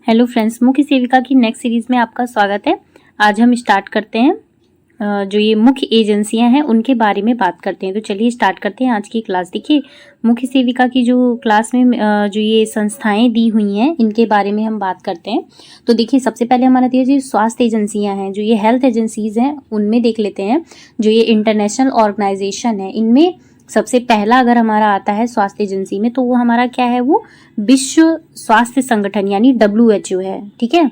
Hello friends, मुख्य सेविका की नेक्स्ट सीरीज में आपका स्वागत है। आज हम स्टार्ट करते हैं जो ये मुख्य एजेंसियां हैं उनके बारे में बात करते हैं। तो चलिए स्टार्ट करते हैं आज की क्लास। देखिए, मुख्य सेविका की जो क्लास में जो ये संस्थाएं दी हुई हैं इनके बारे में हम बात करते हैं। तो देखिए, सबसे पहले हमारा दिया जो स्वास्थ्य एजेंसियां हैं, जो ये हेल्थ एजेंसीज हैं, उनमें देख लेते हैं। जो ये इंटरनेशनल ऑर्गेनाइजेशन है, इनमें सबसे पहला अगर हमारा आता है स्वास्थ्य एजेंसी में, तो वो हमारा क्या है, वो विश्व स्वास्थ्य संगठन यानी WHO है। ठीक है,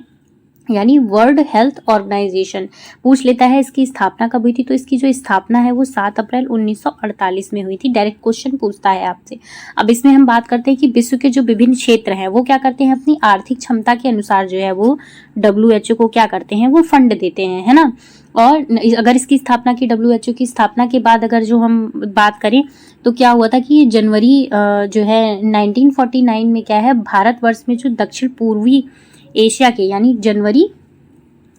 यानी वर्ल्ड हेल्थ ऑर्गेनाइजेशन। पूछ लेता है इसकी स्थापना कब हुई थी, तो इसकी जो स्थापना है वो 7 अप्रैल 1948 में हुई थी। डायरेक्ट क्वेश्चन पूछता है आपसे। अब इसमें हम बात करते हैं कि विश्व के जो विभिन्न क्षेत्र हैं वो क्या करते हैं, अपनी आर्थिक क्षमता के अनुसार जो है वो WHO को क्या करते हैं, वो फंड देते हैं, है ना। और अगर इसकी स्थापना की, WHO की स्थापना के बाद अगर जो हम बात करें तो क्या हुआ था कि जनवरी जो है 1949 में क्या है, भारतवर्ष में जो दक्षिण पूर्वी एशिया के, यानी जनवरी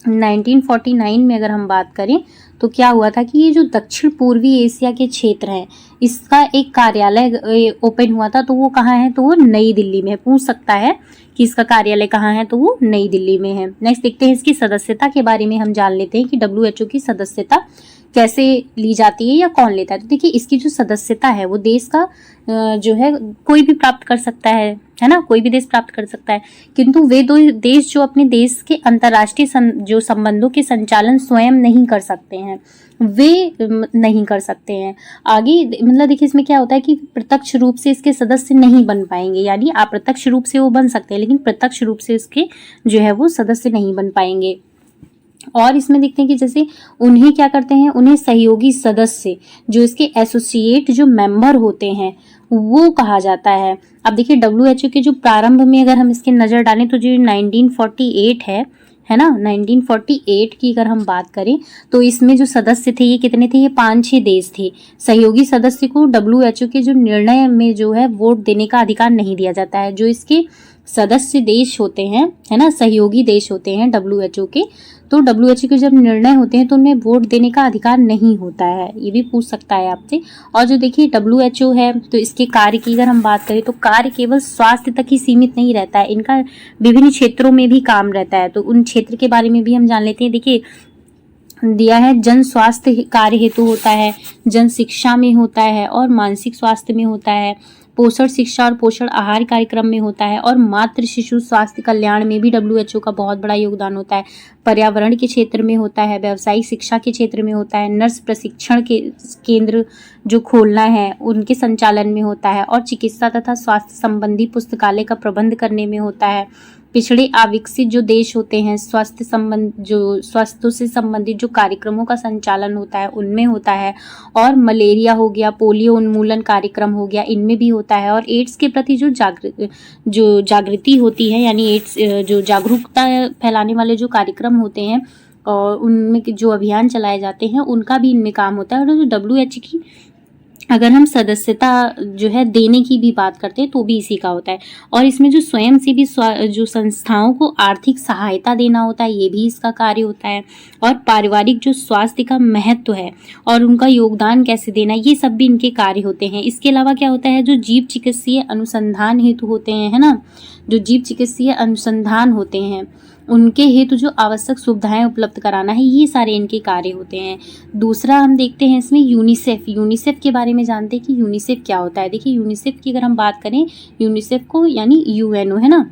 1949 में अगर हम बात करें तो क्या हुआ था कि ये जो दक्षिण पूर्वी एशिया के क्षेत्र हैं इसका एक कार्यालय ओपन हुआ था। तो वो कहाँ है, तो वो नई दिल्ली में है। पूछ सकता है कि इसका कार्यालय कहाँ है, तो वो नई दिल्ली में है। नेक्स्ट देखते हैं इसकी सदस्यता के बारे में हम जान लेते हैं कि WHO की सदस्यता कैसे ली जाती है या कौन लेता है। तो देखिए, इसकी जो सदस्यता है वो देश का जो है कोई भी प्राप्त कर सकता है ना, कोई भी देश प्राप्त कर सकता है। किंतु वे दो देश जो अपने देश के अंतर्राष्ट्रीय जो संबंधों के संचालन स्वयं नहीं कर सकते हैं, वे नहीं कर सकते हैं। आगे मतलब देखिए, इसमें क्या होता है कि प्रत्यक्ष रूप से इसके सदस्य नहीं बन पाएंगे, यानी अप्रत्यक्ष रूप से वो बन सकते हैं लेकिन प्रत्यक्ष रूप से इसके जो है वो सदस्य नहीं बन पाएंगे। और इसमें देखते हैं कि जैसे उन्हें क्या करते हैं, उन्हें सहयोगी सदस्य जो इसके एसोसिएट जो मेंबर होते हैं वो कहा जाता है। अब देखिए, WHO के जो प्रारंभ में अगर हम इसके नजर डालें तो जो 1948 है ना, 1948 की अगर हम बात करें तो इसमें जो सदस्य थे ये कितने थे, ये 5-6 देश थे। सहयोगी सदस्य को WHO के जो निर्णय में जो है वोट देने का अधिकार नहीं दिया जाता है। जो इसके सदस्य देश होते हैं, है ना, सहयोगी देश होते हैं WHO के, तो WHO के जब निर्णय होते हैं तो उनमें वोट देने का अधिकार नहीं होता है। ये भी पूछ सकता है आपसे। और जो देखिए WHO है तो इसके कार्य की अगर हम बात करें तो कार्य केवल स्वास्थ्य तक ही सीमित नहीं रहता है, इनका विभिन्न क्षेत्रों में भी काम रहता है। तो उन क्षेत्र के बारे में भी हम जान लेते हैं। देखिए, दिया है जन स्वास्थ्य कार्य हेतु होता है, जन शिक्षा में होता है और मानसिक स्वास्थ्य में होता है, पोषण शिक्षा और पोषण आहार कार्यक्रम में होता है और मातृ शिशु स्वास्थ्य कल्याण में भी WHO का बहुत बड़ा योगदान होता है। पर्यावरण के क्षेत्र में होता है, व्यावसायिक शिक्षा के क्षेत्र में होता है, नर्स प्रशिक्षण के केंद्र जो खोलना है उनके संचालन में होता है और चिकित्सा तथा स्वास्थ्य संबंधी पुस्तकालय का प्रबंध करने में होता है। पिछड़े अविकसित जो देश होते हैं, स्वास्थ्य से संबंधित जो कार्यक्रमों का संचालन होता है उनमें होता है। और मलेरिया हो गया, पोलियो उन्मूलन कार्यक्रम हो गया, इनमें भी होता है। और एड्स के प्रति जो जागृति होती है, यानी एड्स जो जागरूकता फैलाने वाले जो कार्यक्रम होते हैं और उनमें जो अभियान चलाए जाते हैं उनका भी इनमें काम होता है। और जो WHO की अगर हम सदस्यता जो है देने की भी बात करते हैं तो भी इसी का होता है। और इसमें जो स्वयं से भी जो संस्थाओं को आर्थिक सहायता देना होता है ये भी इसका कार्य होता है। और पारिवारिक जो स्वास्थ्य का महत्व है और उनका योगदान कैसे देना, ये सब भी इनके कार्य होते हैं। इसके अलावा क्या होता है, जो जीव चिकित्सीय अनुसंधान हेतु होते हैं, है ना, जो जीव चिकित्सीय अनुसंधान होते हैं उनके हेतु जो आवश्यक सुविधाएं उपलब्ध कराना है, ये सारे इनके कार्य होते हैं। दूसरा हम देखते हैं इसमें यूनिसेफ के बारे में जानते हैं कि यूनिसेफ क्या होता है। देखिए, यूनिसेफ की अगर हम बात करें, यूनिसेफ को यानी UNO, है ना,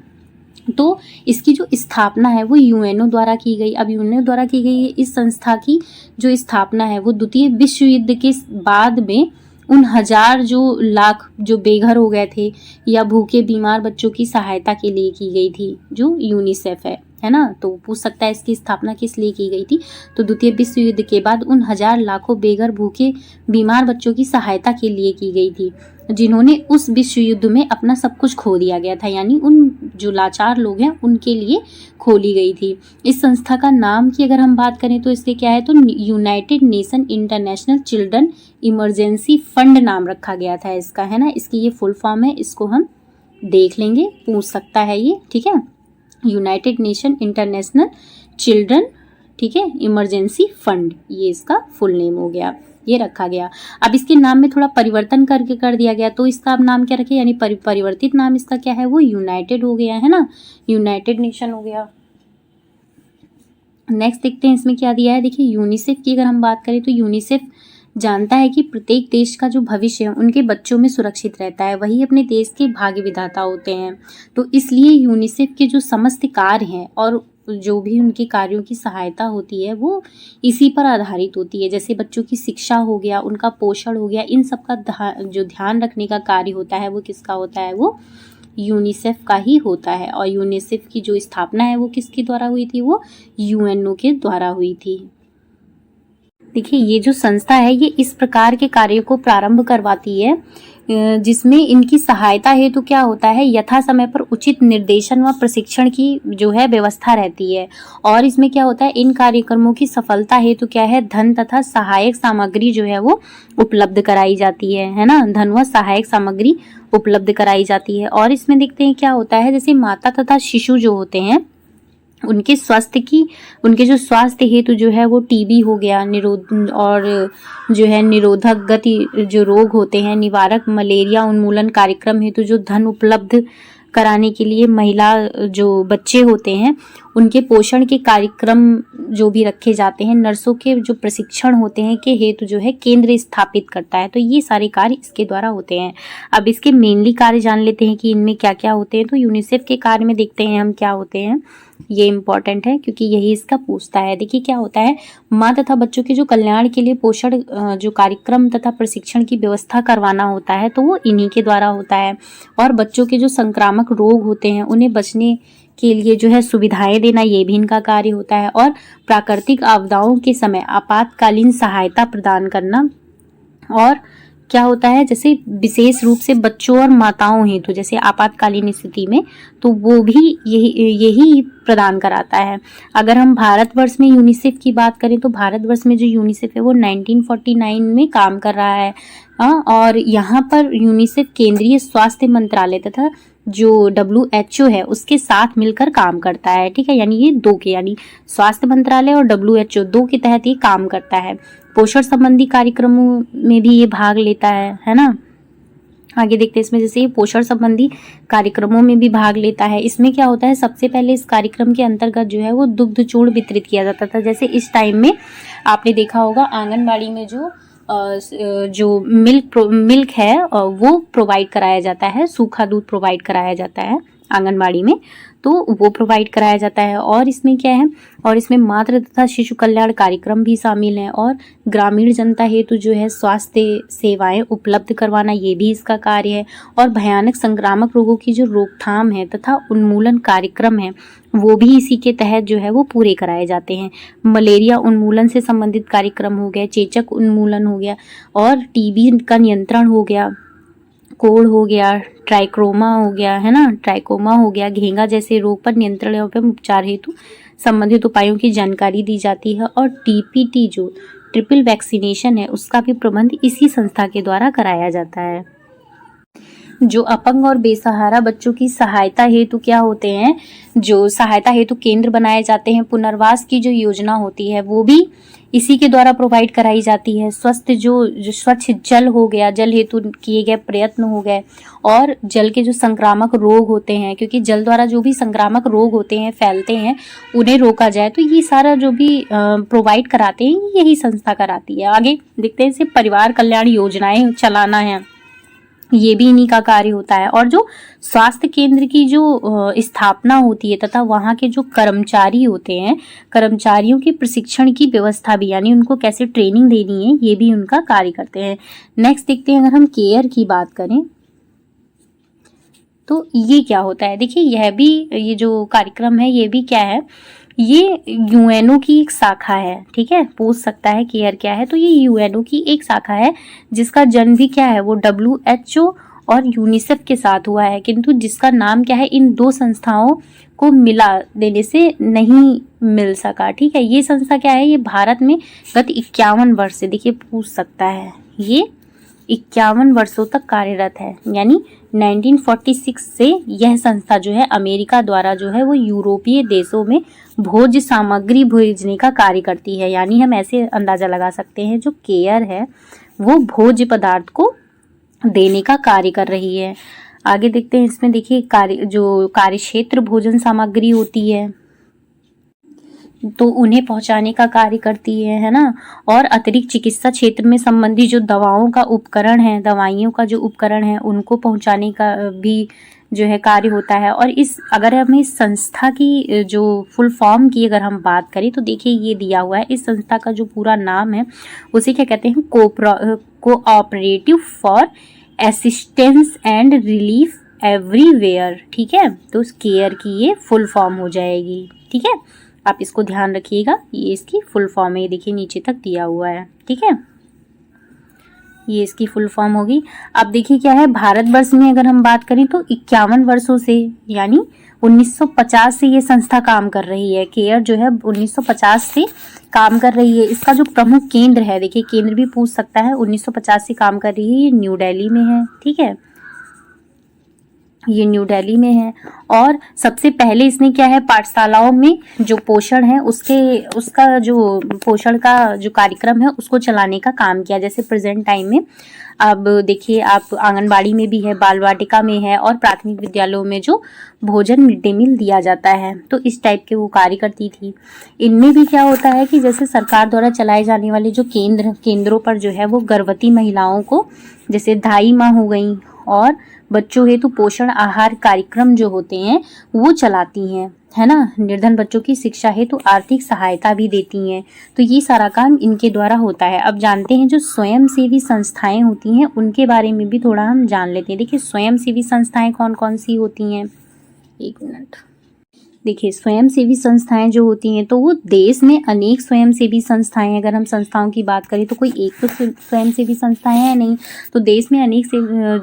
तो इसकी जो स्थापना है वो UNO द्वारा की गई। अब UNO द्वारा की गई इस संस्था की जो स्थापना है वो द्वितीय विश्व युद्ध के बाद में उन हजार जो लाख जो बेघर हो गए थे या भूखे बीमार बच्चों की सहायता के लिए की गई थी, जो यूनिसेफ है ना। तो पूछ सकता है इसकी स्थापना किस लिए की गई थी, तो द्वितीय विश्व युद्ध के बाद उन हजार लाखों बेघर भूखे बीमार बच्चों की सहायता के लिए की गई थी, जिन्होंने उस विश्व युद्ध में अपना सब कुछ खो दिया गया था, यानी उन जो लाचार लोग हैं उनके लिए खोली गई थी। इस संस्था का नाम की अगर हम बात करें तो इसके क्या है, तो United nation international children emergency fund नाम रखा गया था इसका, है ना। इसकी ये फुल फॉर्म है, इसको हम देख लेंगे, पूछ सकता है ये, ठीक है। यूनाइटेड नेशन इंटरनेशनल चिल्ड्रन, ठीक है, इमरजेंसी फंड, ये इसका फुल नेम हो गया। ये रखा गया। अब इसके नाम में थोड़ा परिवर्तन करके कर दिया गया, तो इसका अब नाम क्या रखे, यानी परिवर्तित नाम इसका क्या है, वो यूनाइटेड हो गया है ना, यूनाइटेड नेशन हो गया। नेक्स्ट देखते हैं इसमें क्या दिया है। देखिए यूनिसेफ की अगर हम बात करें तो यूनिसेफ जानता है कि प्रत्येक देश का जो भविष्य है उनके बच्चों में सुरक्षित रहता है, वही अपने देश के भाग्य विधाता होते हैं। तो इसलिए यूनिसेफ के जो समस्त कार्य हैं और जो भी उनके कार्यों की सहायता होती है वो इसी पर आधारित होती है। जैसे बच्चों की शिक्षा हो गया, उनका पोषण हो गया, इन सब का जो ध्यान रखने का कार्य होता है वो किसका होता है, वो यूनिसेफ का ही होता है। और यूनिसेफ की जो स्थापना है वो किसके द्वारा हुई थी, वो यूएनओ के द्वारा हुई थी। देखिए ये जो संस्था है ये इस प्रकार के कार्यों को प्रारंभ करवाती है जिसमें इनकी सहायता हेतु क्या होता है, यथा समय पर उचित निर्देशन व प्रशिक्षण की जो है व्यवस्था रहती है। और इसमें क्या होता है, इन कार्यक्रमों की सफलता हेतु क्या है, धन तथा सहायक सामग्री जो है वो उपलब्ध कराई जाती है ना, धन व सहायक सामग्री उपलब्ध कराई जाती है। और इसमें देखते हैं क्या होता है, जैसे माता तथा शिशु जो होते हैं उनके स्वास्थ्य की, उनके जो स्वास्थ्य हेतु जो है वो टीबी हो गया, निरोध और जो है निरोधक गति जो रोग होते हैं, निवारक मलेरिया उन्मूलन कार्यक्रम हेतु जो धन उपलब्ध कराने के लिए महिला जो बच्चे होते हैं उनके पोषण के कार्यक्रम जो भी रखे जाते हैं, नर्सों के जो प्रशिक्षण होते हैं के हेतु जो है केंद्र स्थापित करता है। तो ये सारे कार्य इसके द्वारा होते हैं। अब इसके मेनली कार्य जान लेते हैं कि इनमें क्या क्या होते हैं। तो यूनिसेफ के कार्य में देखते हैं हम क्या होते हैं, ये इम्पोर्टेंट है क्योंकि यही इसका पूछता है। देखिए क्या होता है, माँ तथा बच्चों के जो कल्याण के लिए पोषण जो कार्यक्रम तथा प्रशिक्षण की व्यवस्था करवाना होता है तो वो इन्हीं के द्वारा होता है। और बच्चों के जो संक्रामक रोग होते हैं उन्हें बचने के लिए जो है सुविधाएं देना, ये भी इनका कार्य होता है। और प्राकृतिक आपदाओं के समय आपातकालीन सहायता प्रदान करना, और क्या होता है, जैसे विशेष रूप से बच्चों और माताओं हेतु जैसे आपातकालीन स्थिति में, तो वो भी यही प्रदान कराता है। अगर हम भारतवर्ष में यूनिसेफ की बात करें तो भारतवर्ष में जो यूनिसेफ है वो 1949 में काम कर रहा है। और यहाँ पर यूनिसेफ केंद्रीय स्वास्थ्य मंत्रालय तथा जो WHO है उसके साथ मिलकर काम करता है। ठीक है, यानी ये दो के, यानी स्वास्थ्य मंत्रालय और WHO दो के तहत ये काम करता है। पोषण संबंधी कार्यक्रमों में भी ये भाग लेता है ना। आगे देखते हैं इसमें, जैसे ये पोषण संबंधी कार्यक्रमों में भी भाग लेता है। इसमें क्या होता है, सबसे पहले इस कार्यक्रम के अंतर्गत जो है वो दुग्ध चूर्ण वितरित किया जाता था। जैसे इस टाइम में आपने देखा होगा आंगनबाड़ी में जो मिल्क है वो प्रोवाइड कराया जाता है, सूखा दूध प्रोवाइड कराया जाता है आंगनबाड़ी में, तो वो प्रोवाइड कराया जाता है। और इसमें क्या है, और इसमें मातृ तथा शिशु कल्याण कार्यक्रम भी शामिल हैं। और ग्रामीण जनता हेतु जो है स्वास्थ्य सेवाएं उपलब्ध करवाना, ये भी इसका कार्य है। और भयानक संक्रामक रोगों की जो रोकथाम है तथा उन्मूलन कार्यक्रम है वो भी इसी के तहत जो है वो पूरे कराए जाते हैं। मलेरिया उन्मूलन से संबंधित कार्यक्रम हो गया, चेचक उन्मूलन हो गया, और टीबी का नियंत्रण हो गया, कोढ़ हो गया, ट्राइकोमा हो गया, है ना, ट्राइकोमा हो गया, घेंगा जैसे रोग पर नियंत्रण एवं उपचार हेतु संबंधित उपायों की जानकारी दी जाती है। और TPT जो ट्रिपल वैक्सीनेशन है उसका भी प्रबंध इसी संस्था के द्वारा कराया जाता है। जो अपंग और बेसहारा बच्चों की सहायता हेतु क्या होते हैं, जो सहायता हेतु केंद्र बनाए जाते हैं, पुनर्वास की जो योजना होती है वो भी इसी के द्वारा प्रोवाइड कराई जाती है। स्वस्थ जो स्वच्छ जल हो गया, जल हेतु किए गए प्रयत्न हो गए, और जल के जो संक्रामक रोग होते हैं, क्योंकि जल द्वारा जो भी संक्रामक रोग होते हैं फैलते हैं उन्हें रोका जाए, तो ये सारा जो भी प्रोवाइड कराते हैं यही संस्था कराती है। आगे देखते हैं, इसे परिवार कल्याण योजनाएं चलाना है, ये भी इन्हीं का कार्य होता है। और जो स्वास्थ्य केंद्र की जो स्थापना होती है तथा वहाँ के जो कर्मचारी होते हैं, कर्मचारियों के प्रशिक्षण की व्यवस्था भी, यानी उनको कैसे ट्रेनिंग देनी है, ये भी उनका कार्य करते हैं। नेक्स्ट देखते हैं, अगर हम केयर की बात करें तो ये क्या होता है। देखिए यह भी, ये जो कार्यक्रम है ये भी क्या है, ये यूएनओ की एक शाखा है। ठीक है, पूछ सकता है केयर क्या है, तो ये यूएनओ की एक शाखा है जिसका जन्म भी क्या है, वो WHO और यूनिसेफ के साथ हुआ है, किंतु जिसका नाम क्या है इन दो संस्थाओं को मिला देने से नहीं मिल सका। ठीक है, ये संस्था क्या है, ये भारत में गत 51 वर्ष से, देखिए पूछ सकता है, ये 51 वर्षों तक कार्यरत है। यानी 1946 से यह संस्था जो है अमेरिका द्वारा जो है वो यूरोपीय देशों में भोज्य सामग्री भेजने का कार्य करती है। यानी हम ऐसे अंदाजा लगा सकते हैं जो केयर है वो भोज्य पदार्थ को देने का कार्य कर रही है। आगे देखते हैं, इसमें देखिए कार्य क्षेत्र भोजन सामग्री होती है तो उन्हें पहुंचाने का कार्य करती है ना। और अतिरिक्त चिकित्सा क्षेत्र में संबंधी जो दवाओं का उपकरण है, दवाइयों का जो उपकरण है उनको पहुंचाने का भी जो है कार्य होता है। और अगर हम इस संस्था की जो फुल फॉर्म की अगर हम बात करें तो देखिए ये दिया हुआ है, इस संस्था का जो पूरा नाम है उसे क्या कहते हैं, cooperative for assistance and relief everywhere. ठीक है, तो उस केयर की ये फुल फॉर्म हो जाएगी। ठीक है, आप इसको ध्यान रखिएगा, ये इसकी फुल फॉर्म है, ये देखिए नीचे तक दिया हुआ है। ठीक है, ये इसकी फुल फॉर्म होगी। अब देखिए क्या है, भारतवर्ष में अगर हम बात करें तो 51 वर्षों से यानी 1950 से ये संस्था काम कर रही है। केयर जो है 1950 से काम कर रही है। इसका जो प्रमुख केंद्र है, देखिए केंद्र भी पूछ सकता है, 1950 से काम कर रही है, ये न्यू दिल्ली में है। ठीक है, ये न्यू दिल्ली में है। और सबसे पहले इसने क्या है, पाठशालाओं में जो पोषण है उसका जो पोषण का जो कार्यक्रम है उसको चलाने का काम किया। जैसे प्रेजेंट टाइम में अब देखिए आप आंगनबाड़ी में भी है, बाल वाटिका में है और प्राथमिक विद्यालयों में जो भोजन मिड डे मील दिया जाता है, तो इस टाइप के वो कार्य करती थी। इनमें भी क्या होता है कि जैसे सरकार द्वारा चलाए जाने वाले जो केंद्रों पर जो है वो गर्भवती महिलाओं को जैसे दाई माँ हो गई और बच्चों हेतु पोषण आहार कार्यक्रम जो होते हैं वो चलाती हैं, है ना। निर्धन बच्चों की शिक्षा हेतु आर्थिक सहायता भी देती हैं। तो ये सारा काम इनके द्वारा होता है। अब जानते हैं जो स्वयंसेवी संस्थाएं होती हैं उनके बारे में भी थोड़ा हम जान लेते हैं। देखिए स्वयंसेवी संस्थाएं कौन कौन सी होती हैं, एक मिनट। देखिए स्वयंसेवी संस्थाएं जो होती हैं तो वो देश में अनेक स्वयंसेवी संस्थाएं, अगर हम संस्थाओं की बात करें तो कोई एक तो स्वयंसेवी संस्थाएं है नहीं, तो देश में अनेक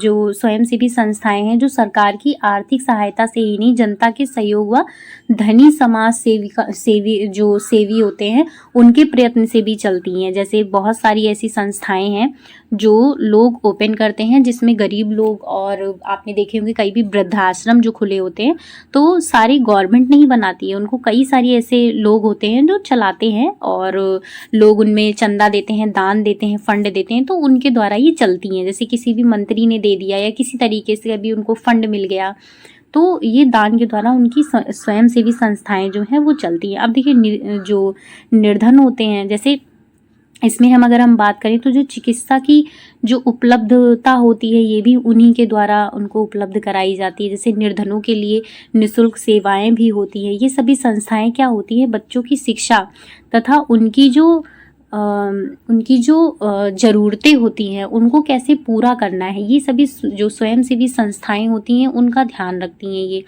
जो स्वयंसेवी संस्थाएं हैं जो सरकार की आर्थिक सहायता से ही नहीं, जनता के सहयोग व धनी समाज सेवी होते हैं उनके प्रयत्न से भी चलती हैं। जैसे बहुत सारी ऐसी संस्थाएं हैं जो लोग ओपन करते हैं जिसमें गरीब लोग, और आपने देखे होंगे कई भी वृद्धाश्रम जो खुले होते हैं तो सारी गवर्नमेंट नहीं बनाती है, उनको कई सारी ऐसे लोग होते हैं जो चलाते हैं और लोग उनमें चंदा देते हैं, दान देते हैं, फंड देते हैं, तो उनके द्वारा ये चलती हैं। जैसे किसी भी मंत्री ने दे दिया या किसी तरीके से अभी उनको फंड मिल गया तो ये दान के द्वारा उनकी स्वयंसेवी संस्थाएं जो हैं वो चलती हैं। अब देखिए जो निर्धन होते हैं, जैसे इसमें अगर हम बात करें तो जो चिकित्सा की जो उपलब्धता होती है ये भी उन्हीं के द्वारा उनको उपलब्ध कराई जाती है। जैसे निर्धनों के लिए निःशुल्क सेवाएं भी होती हैं। ये सभी संस्थाएं क्या होती हैं, बच्चों की शिक्षा तथा उनकी जो ज़रूरतें होती हैं उनको कैसे पूरा करना है, ये सभी जो स्वयंसेवी संस्थाएं होती हैं उनका ध्यान रखती हैं ये।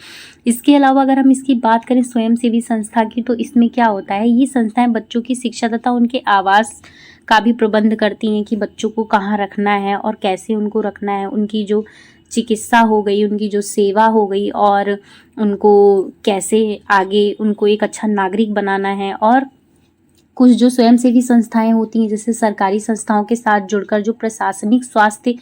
इसके अलावा अगर हम इसकी बात करें स्वयंसेवी संस्था की, तो इसमें क्या होता है, ये संस्थाएं बच्चों की शिक्षा तथा उनके आवास का भी प्रबंध करती हैं कि बच्चों को कहाँ रखना है और कैसे उनको रखना है। उनकी जो चिकित्सा हो गई, उनकी जो सेवा हो गई, और उनको कैसे आगे उनको एक अच्छा नागरिक बनाना है। और कुछ जो स्वयंसेवी संस्थाएं होती हैं जैसे सरकारी संस्थाओं के साथ जुड़कर जो प्रशासनिक स्वास्थ्य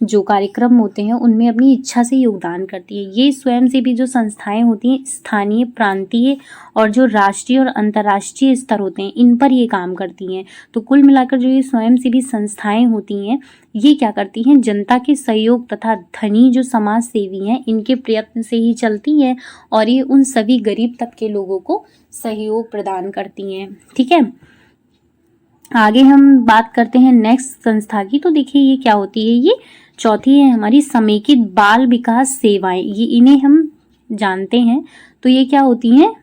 जो कार्यक्रम होते हैं उनमें अपनी इच्छा से योगदान करती है। ये स्वयंसेवी जो संस्थाएं होती हैं स्थानीय, प्रांतीय और जो राष्ट्रीय और अंतर्राष्ट्रीय स्तर होते हैं इन पर ये काम करती हैं। तो कुल मिलाकर जो ये स्वयंसेवी संस्थाएं होती हैं ये क्या करती हैं, जनता के सहयोग तथा धनी जो समाज सेवी हैं इनके प्रयत्न से ही चलती हैं और ये उन सभी गरीब तबके लोगों को सहयोग प्रदान करती हैं। ठीक है, आगे हम बात करते हैं नेक्स्ट संस्था की। तो देखिए ये क्या होती है, ये चौथी है हमारी समेकित बाल विकास सेवाएं। ये इन्हें हम जानते हैं, तो ये क्या होती हैं,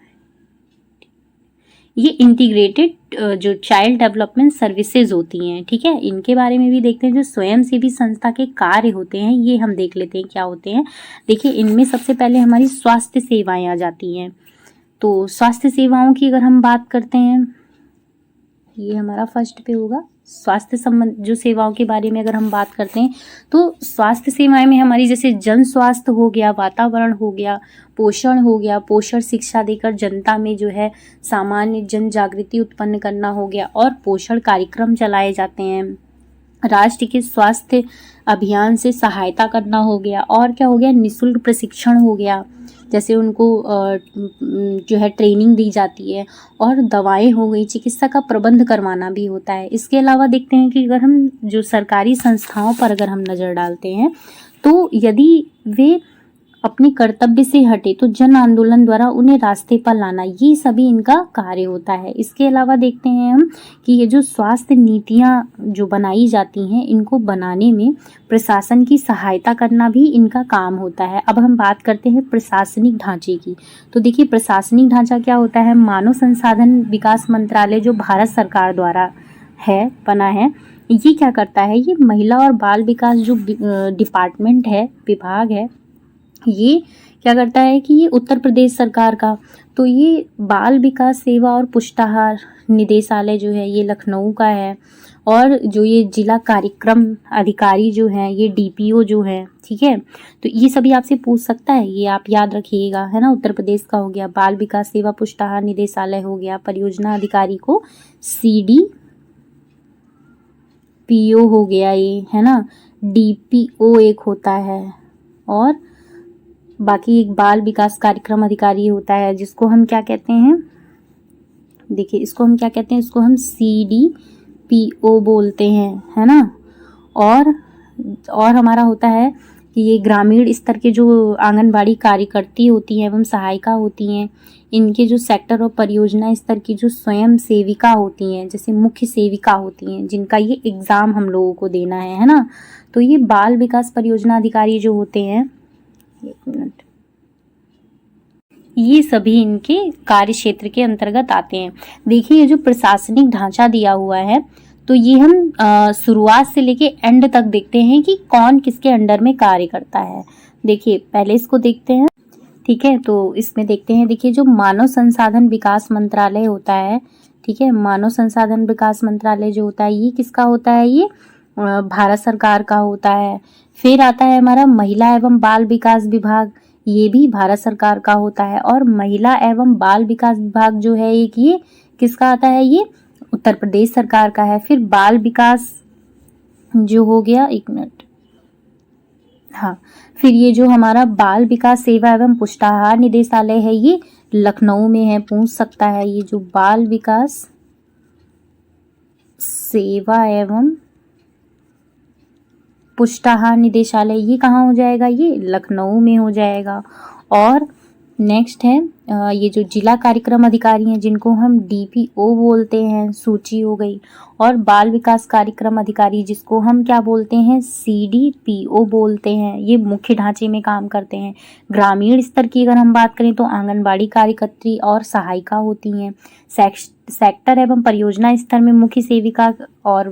ये इंटीग्रेटेड जो चाइल्ड डेवलपमेंट सर्विसेज होती हैं। ठीक है, इनके बारे में भी देखते हैं। जो स्वयंसेवी संस्था के कार्य होते हैं ये हम देख लेते हैं क्या होते हैं। देखिए इनमें सबसे पहले हमारी स्वास्थ्य सेवाएं आ जाती हैं। तो स्वास्थ्य सेवाओं की अगर हम बात करते हैं, ये हमारा फर्स्ट पे होगा। स्वास्थ्य संबंध जो सेवाओं के बारे में अगर हम बात करते हैं तो स्वास्थ्य सेवाएं में हमारी जैसे जन स्वास्थ्य हो गया, वातावरण हो गया, पोषण हो गया, पोषण शिक्षा देकर जनता में जो है सामान्य जन जागृति उत्पन्न करना हो गया, और पोषण कार्यक्रम चलाए जाते हैं। राष्ट्र के स्वास्थ्य अभियान से सहायता करना हो गया, और क्या हो गया, निःशुल्क प्रशिक्षण हो गया, जैसे उनको जो है ट्रेनिंग दी जाती है, और दवाएं हो गई, चिकित्सा का प्रबंध करवाना भी होता है। इसके अलावा देखते हैं कि अगर हम जो सरकारी संस्थाओं पर अगर हम नज़र डालते हैं, तो यदि वे अपने कर्तव्य से हटे तो जन आंदोलन द्वारा उन्हें रास्ते पर लाना, ये सभी इनका कार्य होता है। इसके अलावा देखते हैं हम कि ये जो स्वास्थ्य नीतियाँ जो बनाई जाती हैं, इनको बनाने में प्रशासन की सहायता करना भी इनका काम होता है। अब हम बात करते हैं प्रशासनिक ढांचे की। तो देखिए, प्रशासनिक ढांचा क्या होता है, मानव संसाधन विकास मंत्रालय जो भारत सरकार द्वारा बना है, ये क्या करता है, ये महिला और बाल विकास जो डिपार्टमेंट है, विभाग है, ये क्या करता है कि ये उत्तर प्रदेश सरकार का, तो ये बाल विकास सेवा और पुष्टाहार निदेशालय जो है ये लखनऊ का है, और जो ये जिला कार्यक्रम अधिकारी जो हैं ये डीपीओ जो है, ठीक है। तो ये सभी आपसे पूछ सकता है, ये आप याद रखिएगा, है ना। उत्तर प्रदेश का हो गया, बाल विकास सेवा पुष्टाहार निदेशालय हो गया, परियोजना अधिकारी को CDPO हो गया, ये है ना, DPO एक होता है, और बाकी एक बाल विकास कार्यक्रम अधिकारी होता है, जिसको हम क्या कहते हैं, देखिए इसको हम क्या कहते हैं, इसको हम CDPO बोलते हैं, है ना। और हमारा होता है कि ये ग्रामीण स्तर के जो आंगनबाड़ी कार्यकर्ती होती हैं एवं सहायिका होती हैं, इनके जो सेक्टर और परियोजना स्तर की जो स्वयं सेविका होती हैं, जैसे मुख्य सेविका होती हैं, जिनका ये एग्ज़ाम हम लोगों को देना है ना। तो ये बाल विकास परियोजना अधिकारी जो होते हैं, एक मिनट, ये सभी इनके कार्य क्षेत्र के अंतर्गत आते हैं। देखिए, ये जो प्रशासनिक ढांचा दिया हुआ है, तो ये हम शुरुआत से लेके एंड तक देखते हैं कि कौन किसके अंडर में कार्य करता है। देखिए, पहले इसको देखते हैं, ठीक है। तो इसमें देखते हैं, देखिए जो मानव संसाधन विकास मंत्रालय होता है, ठीक है, मानव संसाधन विकास मंत्रालय जो होता है, ये किसका होता है, ये भारत सरकार का होता है। फिर आता है हमारा महिला एवं बाल विकास विभाग, ये भी भारत सरकार का होता है। और महिला एवं बाल विकास विभाग जो है एक, ये किसका आता है, ये उत्तर प्रदेश सरकार का है। फिर बाल विकास जो हो गया, एक मिनट, हाँ, फिर ये जो हमारा बाल विकास सेवा एवं पुष्टाहार निदेशालय है, ये लखनऊ में है, पूछ सकता है। ये जो बाल विकास सेवा एवं पुष्टाहार निदेशालय, ये कहाँ हो जाएगा, ये लखनऊ में हो जाएगा। और नेक्स्ट है ये जो जिला कार्यक्रम अधिकारी हैं, जिनको हम DPO बोलते हैं, सूची हो गई। और बाल विकास कार्यक्रम अधिकारी, जिसको हम क्या बोलते हैं, CDPO बोलते हैं, ये मुख्य ढांचे में काम करते हैं। ग्रामीण स्तर की अगर हम बात करें तो आंगनबाड़ी कार्यकर्त्री और सहायिका होती हैं। सेक्टर एवं परियोजना स्तर में मुख्य सेविका और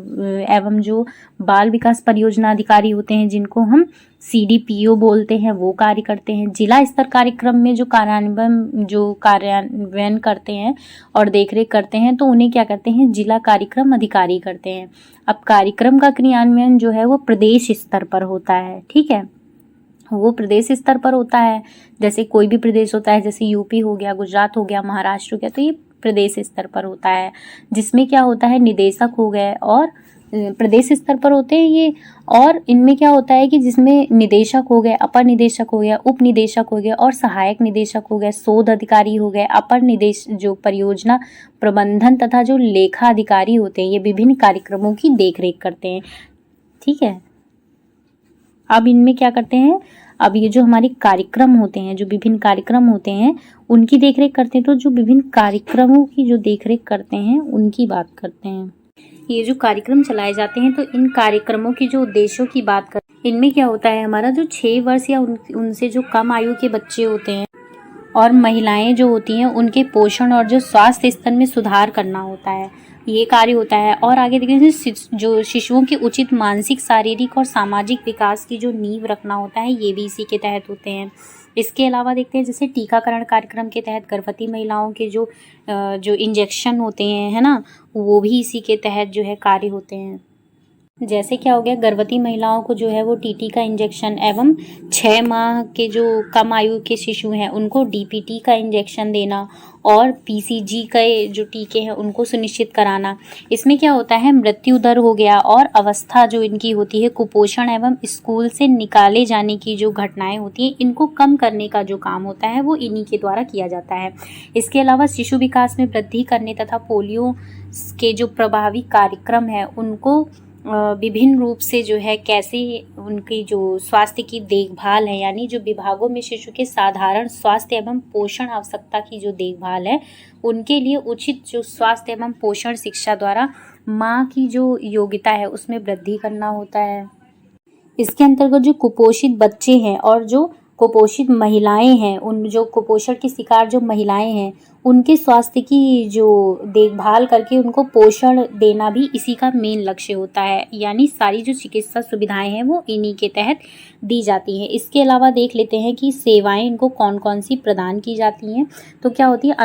एवं जो बाल विकास परियोजना अधिकारी होते हैं, जिनको हम CDPO बोलते हैं, वो कार्य करते हैं। जिला स्तर कार्यक्रम में जो कार्यान्वयन करते हैं और देखरेख करते हैं, तो उन्हें क्या करते हैं, जिला कार्यक्रम अधिकारी करते हैं। अब कार्यक्रम का क्रियान्वयन जो है वो प्रदेश स्तर पर होता है, ठीक है, वो प्रदेश स्तर पर होता है। जैसे कोई भी प्रदेश होता है, जैसे यूपी हो गया, गुजरात हो गया, महाराष्ट्र हो गया, तो ये प्रदेश स्तर पर होता है, जिसमें क्या होता है, निदेशक हो गए, और प्रदेश स्तर पर होते हैं ये। और इनमें क्या होता है कि जिसमें निदेशक हो गए, अपर निदेशक हो गया, उप निदेशक हो गया, और सहायक निदेशक हो गए, शोध अधिकारी हो गए, अपर निदेश जो परियोजना प्रबंधन तथा जो लेखा अधिकारी होते हैं, ये विभिन्न कार्यक्रमों की देखरेख करते हैं, ठीक है। अब इनमें क्या करते हैं, अब ये जो हमारे कार्यक्रम होते हैं, जो विभिन्न कार्यक्रम होते हैं, उनकी देखरेख करते हैं। तो जो विभिन्न कार्यक्रमों की जो देखरेख करते हैं, उनकी बात करते हैं। ये जो कार्यक्रम चलाए जाते हैं, तो इन कार्यक्रमों की जो उद्देश्यों की बात कर, इनमें क्या होता है, हमारा जो 6 वर्ष या उनसे जो कम आयु के बच्चे होते हैं और महिलाएं जो होती हैं, उनके पोषण और जो स्वास्थ्य स्तर में सुधार करना होता है, ये कार्य होता है। और आगे देखिए, जो शिशुओं के उचित मानसिक, शारीरिक और सामाजिक विकास की जो नींव रखना होता है, ये भी इसी के तहत होते हैं। इसके अलावा देखते हैं, जैसे टीकाकरण कार्यक्रम के तहत गर्भवती महिलाओं के जो इंजेक्शन होते हैं, है ना, वो भी इसी के तहत जो है कार्य होते हैं। जैसे क्या हो गया, गर्भवती महिलाओं को जो है वो टीटी का इंजेक्शन एवं 6 माह के जो कम आयु के शिशु हैं उनको डीपीटी का इंजेक्शन देना और पीसीजी के जो टीके हैं उनको सुनिश्चित कराना। इसमें क्या होता है, मृत्यु दर हो गया और अवस्था जो इनकी होती है, कुपोषण एवं स्कूल से निकाले जाने की जो घटनाएं होती हैं, इनको कम करने का जो काम होता है वो इन्हीं के द्वारा किया जाता है। इसके अलावा शिशु विकास में वृद्धि करने तथा पोलियो के जो प्रभावी कार्यक्रम है उनको विभिन्न रूप से जो है कैसे उनकी जो स्वास्थ्य की देखभाल है, यानी जो विभागों में शिशु के साधारण स्वास्थ्य एवं पोषण आवश्यकता की जो देखभाल है उनके लिए उचित जो स्वास्थ्य एवं पोषण शिक्षा द्वारा माँ की जो योग्यता है उसमें वृद्धि करना होता है। इसके अंतर्गत जो कुपोषित बच्चे हैं और जो कुपोषित महिलाएं हैं, उन जो कुपोषण की शिकार जो महिलाएं हैं उनके स्वास्थ्य की जो देखभाल करके उनको पोषण देना भी इसी का मेन लक्ष्य होता है। यानी सारी जो चिकित्सा सुविधाएं हैं वो इन्हीं के तहत दी जाती हैं। इसके अलावा देख लेते हैं कि सेवाएं इनको कौन कौन सी प्रदान की जाती हैं। तो क्या होती है,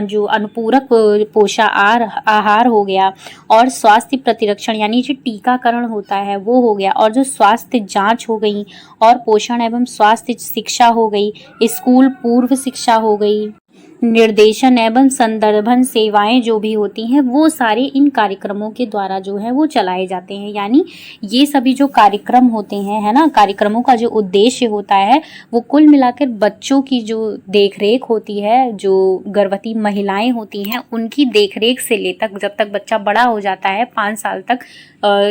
जो अनुपूरक पोषाहार आहार हो गया और स्वास्थ्य प्रतिरक्षण यानी जो टीकाकरण होता है वो हो गया, और जो स्वास्थ्य जाँच हो गई और पोषण एवं स्वास्थ्य शिक्षा हो गई, स्कूल पूर्व शिक्षा हो गई, निर्देशन एवं संदर्भन सेवाएं जो भी होती हैं वो सारे इन कार्यक्रमों के द्वारा जो है वो चलाए जाते हैं। यानी ये सभी जो कार्यक्रम होते हैं, है ना, कार्यक्रमों का जो उद्देश्य होता है वो कुल मिलाकर बच्चों की जो देखरेख होती है, जो गर्भवती महिलाएं होती हैं उनकी देखरेख से ले तक जब तक बच्चा बड़ा हो जाता है 5 साल तक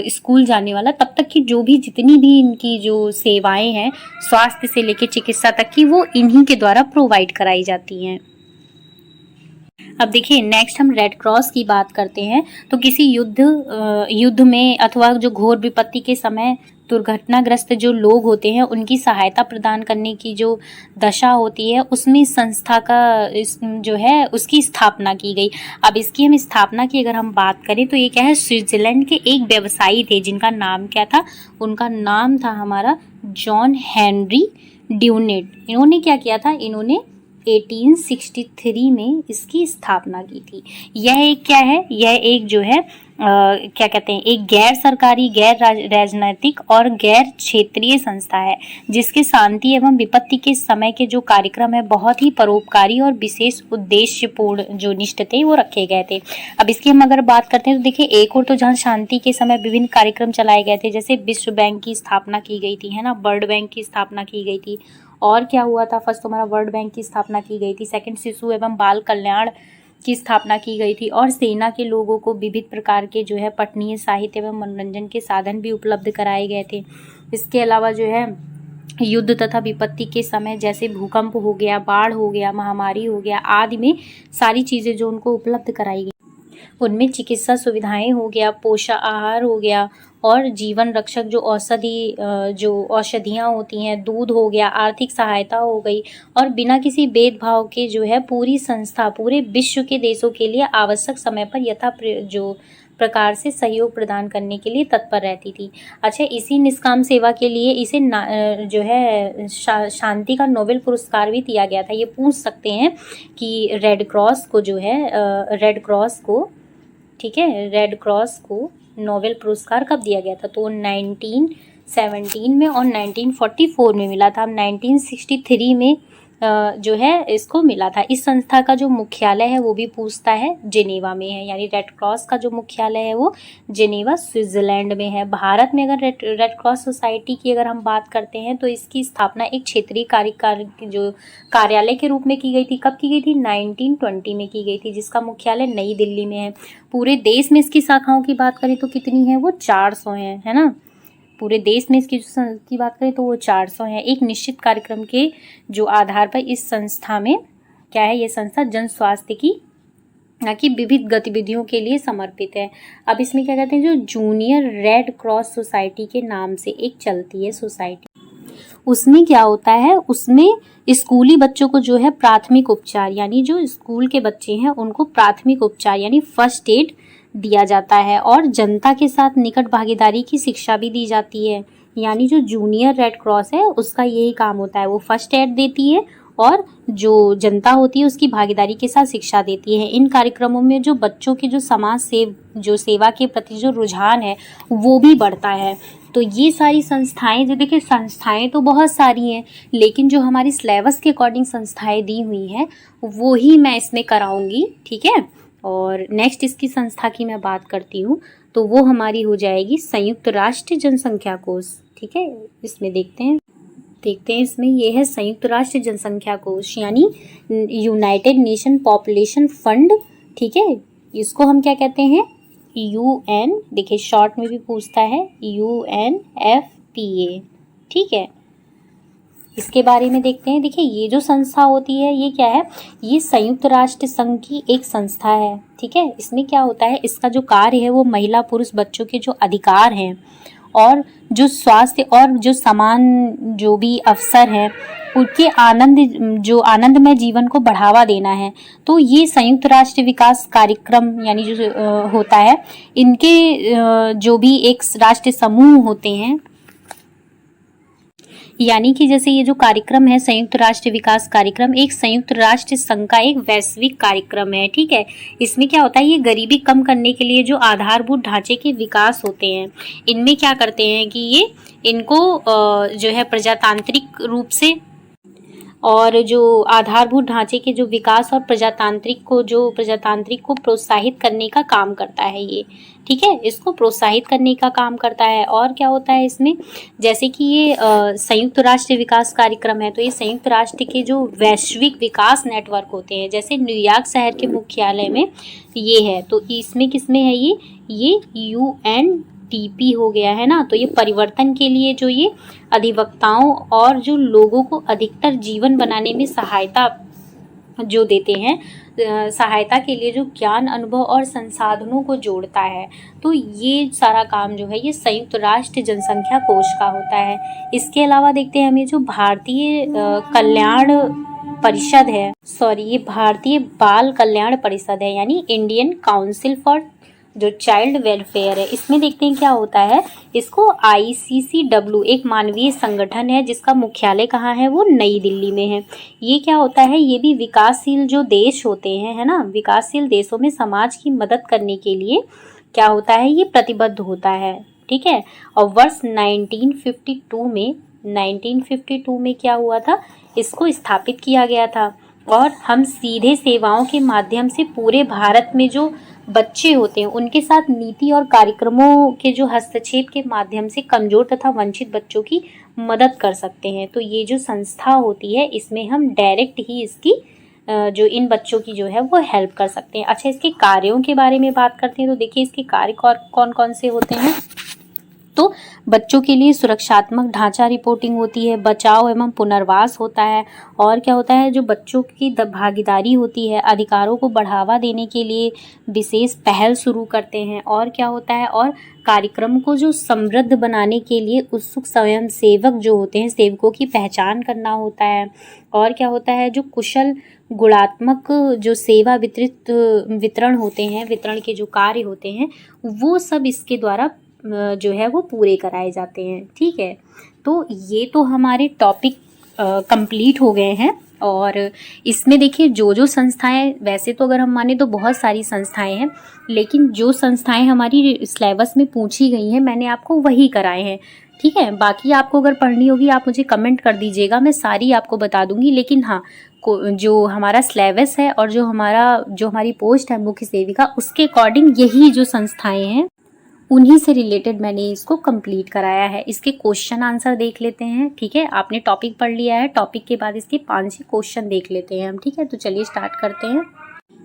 स्कूल जाने वाला, तब तक की जो भी जितनी भी इनकी जो सेवाएं हैं स्वास्थ्य से लेकर चिकित्सा तक की वो इन्हीं के द्वारा प्रोवाइड कराई जाती हैं। अब देखिए नेक्स्ट हम रेड क्रॉस की बात करते हैं। तो किसी युद्ध में अथवा जो घोर विपत्ति के समय दुर्घटनाग्रस्त जो लोग होते हैं उनकी सहायता प्रदान करने की जो दशा होती है उसमें संस्था का जो है उसकी स्थापना की गई। अब इसकी हम स्थापना की अगर हम बात करें तो ये क्या है, स्विट्जरलैंड के एक व्यवसायी थे जिनका नाम क्या था, उनका नाम था हमारा जॉन हेनरी ड्यूनेट। इन्होंने क्या किया था, इन्होंने 1863 में इसकी स्थापना की थी। यह एक क्या है, यह एक जो है क्या कहते हैं, एक गैर सरकारी, गैर राजनैतिक और गैर क्षेत्रीय संस्था है जिसके शांति एवं विपत्ति के समय के जो कार्यक्रम है बहुत ही परोपकारी और विशेष उद्देश्यपूर्ण जो निष्ठ थे वो रखे गए थे। अब इसकी हम अगर बात करते हैं तो देखिए एक और तो जहाँ शांति के समय विभिन्न कार्यक्रम चलाए गए थे, जैसे विश्व बैंक की स्थापना की गई थी, है ना, वर्ल्ड बैंक की स्थापना की गई थी। और क्या हुआ था, फर्स्ट हमारा वर्ल्ड बैंक की स्थापना की गई थी, सेकंड शिशु एवं बाल कल्याण की स्थापना की गई थी, और सेना के लोगों को विविध प्रकार के जो है पठनीय साहित्य एवं मनोरंजन के साधन भी उपलब्ध कराए गए थे। इसके अलावा जो है युद्ध तथा विपत्ति के समय जैसे भूकंप हो गया, बाढ़ हो गया, महामारी हो गया आदि में सारी चीज़ें जो उनको उपलब्ध कराई गई, उनमें चिकित्सा सुविधाएं हो गया, पोषण आहार हो गया और जीवन रक्षक जो औषधियाँ होती हैं, दूध हो गया, आर्थिक सहायता हो गई, और बिना किसी भेदभाव के जो है पूरी संस्था पूरे विश्व के देशों के लिए आवश्यक समय पर जो प्रकार से सहयोग प्रदान करने के लिए तत्पर रहती थी। अच्छा, इसी निष्काम सेवा के लिए इसे जो है शांति का नोबेल पुरस्कार भी दिया गया था। ये पूछ सकते हैं कि रेड क्रॉस को जो है रेड क्रॉस को नोबेल पुरस्कार कब दिया गया था, तो 1917 में और 1944 में मिला था। 1963 में जो है इसको मिला था। इस संस्था का जो मुख्यालय है वो भी पूछता है जेनेवा में है, यानी रेड क्रॉस का जो मुख्यालय है वो जेनेवा स्विट्जरलैंड में है। भारत में अगर रेड क्रॉस सोसाइटी की अगर हम बात करते हैं तो इसकी स्थापना एक क्षेत्रीय जो कार्यालय के रूप में की गई थी। कब की गई थी, 1920 में की गई थी, जिसका मुख्यालय नई दिल्ली में है। पूरे देश में इसकी शाखाओं की बात करें तो कितनी है, वो 400 है ना। पूरे देश में इसकी बात करें तो वो 400 है। एक निश्चित कार्यक्रम के जो आधार पर इस संस्था में क्या है, ये संस्था जन स्वास्थ्य की ना कि विविध गतिविधियों के लिए समर्पित है। अब इसमें क्या कहते हैं, जो जूनियर रेड क्रॉस सोसाइटी के नाम से एक चलती है सोसाइटी, उसमें क्या होता है, उसमें स्कूली बच्चों को जो है प्राथमिक उपचार, यानी जो स्कूल के बच्चे हैं उनको प्राथमिक उपचार यानी फर्स्ट एड दिया जाता है, और जनता के साथ निकट भागीदारी की शिक्षा भी दी जाती है। यानी जो जूनियर रेड क्रॉस है उसका यही काम होता है, वो फर्स्ट एड देती है और जो जनता होती है उसकी भागीदारी के साथ शिक्षा देती है। इन कार्यक्रमों में जो बच्चों की जो सेवा के प्रति जो रुझान है वो भी बढ़ता है। तो ये सारी संस्थाएं, जो देखिए संस्थाएं तो बहुत सारी हैं, लेकिन जो हमारी सिलेबस के अकॉर्डिंग संस्थाएं दी हुई हैं वो ही मैं इसमें कराऊंगी, ठीक है। और नेक्स्ट इसकी संस्था की मैं बात करती हूँ तो वो हमारी हो जाएगी संयुक्त राष्ट्र जनसंख्या कोष, ठीक है। इसमें देखते हैं इसमें ये है संयुक्त राष्ट्र जनसंख्या कोष, यानी यूनाइटेड नेशन पॉपुलेशन फंड, ठीक है। इसको हम क्या कहते हैं, UN, देखिए शॉर्ट में भी पूछता है UNFPA, ठीक है। इसके बारे में देखते हैं। देखिए ये जो संस्था होती है ये क्या है, ये संयुक्त राष्ट्र संघ की एक संस्था है, ठीक है। इसमें क्या होता है, इसका जो कार्य है वो महिला पुरुष बच्चों के जो अधिकार हैं और जो स्वास्थ्य और जो समान जो भी अवसर हैं उनके आनंदमय जीवन को बढ़ावा देना है। तो ये संयुक्त राष्ट्र विकास कार्यक्रम यानी जो होता है, इनके जो भी एक राष्ट्र समूह होते हैं, यानी कि जैसे ये जो कार्यक्रम है संयुक्त राष्ट्र विकास कार्यक्रम, एक संयुक्त राष्ट्र संघ का एक वैश्विक कार्यक्रम है, ठीक है। इसमें क्या होता है, ये गरीबी कम करने के लिए जो आधारभूत ढांचे के विकास होते हैं, इनमें क्या करते हैं कि ये इनको जो है प्रजातांत्रिक रूप से और जो आधारभूत ढांचे के जो विकास और प्रजातांत्रिक को प्रोत्साहित करने का काम करता है ये, ठीक है। इसको प्रोत्साहित करने का काम करता है। और क्या होता है इसमें, जैसे कि ये संयुक्त राष्ट्र विकास कार्यक्रम है तो ये संयुक्त राष्ट्र के जो वैश्विक विकास नेटवर्क होते हैं, जैसे न्यूयॉर्क शहर के मुख्यालय में ये है, तो इसमें किसमें है ये UNDP हो गया है ना। तो ये परिवर्तन के लिए जो ये अधिवक्ताओं और जो लोगों को अधिकतर जीवन बनाने में सहायता जो देते हैं, सहायता के लिए जो ज्ञान, अनुभव और संसाधनों को जोड़ता है। तो ये सारा काम जो है ये संयुक्त राष्ट्र जनसंख्या कोष का होता है। इसके अलावा देखते हैं हम ये जो भारतीय कल्याण परिषद है, ये भारतीय बाल कल्याण परिषद है, यानी इंडियन काउंसिल फॉर जो चाइल्ड वेलफेयर है। इसमें देखते हैं क्या होता है, इसको ICCW एक मानवीय संगठन है जिसका मुख्यालय कहाँ है, वो नई दिल्ली में है। ये क्या होता है, ये भी विकासशील जो देश होते हैं, है ना, विकासशील देशों में समाज की मदद करने के लिए क्या होता है, ये प्रतिबद्ध होता है, ठीक है। और वर्ष 1952 में क्या हुआ था, इसको स्थापित किया गया था। और हम सीधे सेवाओं के माध्यम से पूरे भारत में जो बच्चे होते हैं उनके साथ नीति और कार्यक्रमों के जो हस्तक्षेप के माध्यम से कमजोर तथा वंचित बच्चों की मदद कर सकते हैं। तो ये जो संस्था होती है इसमें हम डायरेक्ट ही इसकी जो इन बच्चों की जो है वो हेल्प कर सकते हैं। अच्छा, इसके कार्यों के बारे में बात करते हैं तो देखिए इसके कार्य कौन कौन से होते हैं। तो बच्चों के लिए सुरक्षात्मक ढांचा रिपोर्टिंग होती है, बचाव एवं पुनर्वास होता है, और क्या होता है, जो बच्चों की भागीदारी होती है, अधिकारों को बढ़ावा देने के लिए विशेष पहल शुरू करते हैं, और क्या होता है, और कार्यक्रम को जो समृद्ध बनाने के लिए उत्सुक स्वयं सेवक जो होते हैं, सेवकों की पहचान करना होता है, और क्या होता है, जो कुशल गुणात्मक जो सेवा वितरण होते हैं, वितरण के जो कार्य होते हैं वो सब इसके द्वारा जो है वो पूरे कराए जाते हैं, ठीक है। तो ये तो हमारे टॉपिक कंप्लीट हो गए हैं। और इसमें देखिए जो संस्थाएं, वैसे तो अगर हम माने तो बहुत सारी संस्थाएं हैं, लेकिन जो संस्थाएं हमारी सिलेबस में पूछी गई हैं मैंने आपको वही कराए हैं, ठीक है। बाकी आपको अगर पढ़नी होगी आप मुझे कमेंट कर दीजिएगा, मैं सारी आपको बता दूंगी। लेकिन हाँ, जो हमारा सिलेबस है और जो हमारी पोस्ट है मुख्य सेविका, उसके अकॉर्डिंग यही जो संस्थाएं हैं उन्हीं से रिलेटेड मैंने इसको कंप्लीट कराया है। इसके क्वेश्चन आंसर देख लेते हैं, ठीक है। आपने टॉपिक पढ़ लिया है, टॉपिक के बाद इसके 5 क्वेश्चन देख लेते हैं हम, ठीक है। तो चलिए स्टार्ट करते हैं।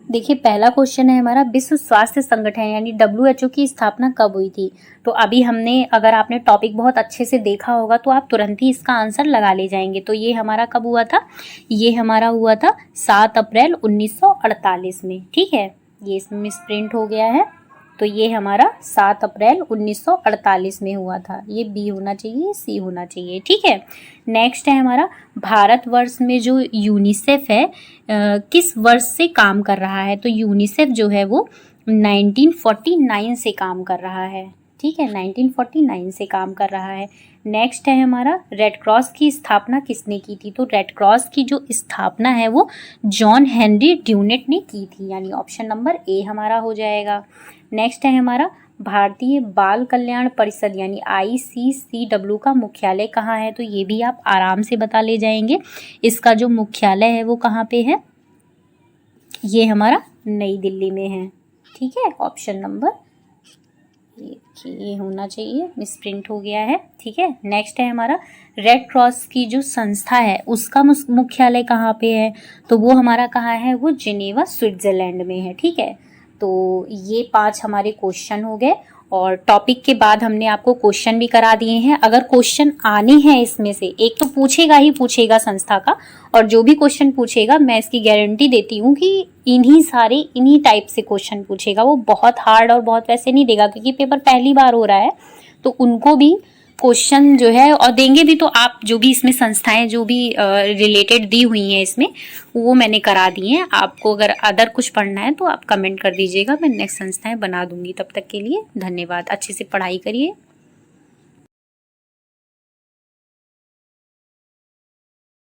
देखिए पहला क्वेश्चन है हमारा, विश्व स्वास्थ्य संगठन यानी WHO की स्थापना कब हुई थी। तो अभी अगर आपने टॉपिक बहुत अच्छे से देखा होगा तो आप तुरंत ही इसका आंसर लगा ले जाएंगे। तो ये हमारा कब हुआ था, ये हमारा हुआ था 7 अप्रैल 1948 में, ठीक है। ये इसमें प्रिंट हो गया है, तो ये हमारा 7 अप्रैल 1948 में हुआ था। ये बी होना चाहिए, सी होना चाहिए, ठीक है। नेक्स्ट है हमारा, भारतवर्ष में जो यूनिसेफ है किस वर्ष से काम कर रहा है। तो यूनिसेफ जो है वो 1949 से काम कर रहा है, ठीक है, 1949 से काम कर रहा है। नेक्स्ट है हमारा रेड क्रॉस की स्थापना किसने की थी? तो रेड क्रॉस की जो स्थापना है वो जॉन हेनरी ड्यूनेट ने की थी, यानी ऑप्शन नंबर ए हमारा हो जाएगा। नेक्स्ट है हमारा भारतीय बाल कल्याण परिषद यानी ICCW का मुख्यालय कहाँ है? तो ये भी आप आराम से बता ले जाएंगे। इसका जो मुख्यालय है वो कहाँ पे है? ये हमारा नई दिल्ली में है। ठीक है, ऑप्शन नंबर ये होना चाहिए, मिसप्रिंट हो गया है। ठीक है, नेक्स्ट है हमारा रेड क्रॉस की जो संस्था है उसका मुख्यालय कहाँ पे है? तो वो हमारा कहाँ है? वो जिनेवा स्विट्जरलैंड में है। ठीक है, तो ये 5 हमारे क्वेश्चन हो गए और टॉपिक के बाद हमने आपको क्वेश्चन भी करा दिए हैं। अगर क्वेश्चन आने हैं इसमें से एक तो पूछेगा ही पूछेगा संस्था का, और जो भी क्वेश्चन पूछेगा मैं इसकी गारंटी देती हूँ कि इन्हीं टाइप से क्वेश्चन पूछेगा। वो बहुत हार्ड और बहुत वैसे नहीं देगा, क्योंकि पेपर पहली बार हो रहा है तो उनको भी क्वेश्चन जो है और देंगे भी। तो आप जो भी इसमें संस्थाएं जो भी रिलेटेड दी हुई हैं इसमें, वो मैंने करा दी हैं। आपको अगर अदर कुछ पढ़ना है तो आप कमेंट कर दीजिएगा, मैं नेक्स्ट संस्थाएं बना दूंगी। तब तक के लिए धन्यवाद, अच्छे से पढ़ाई करिए।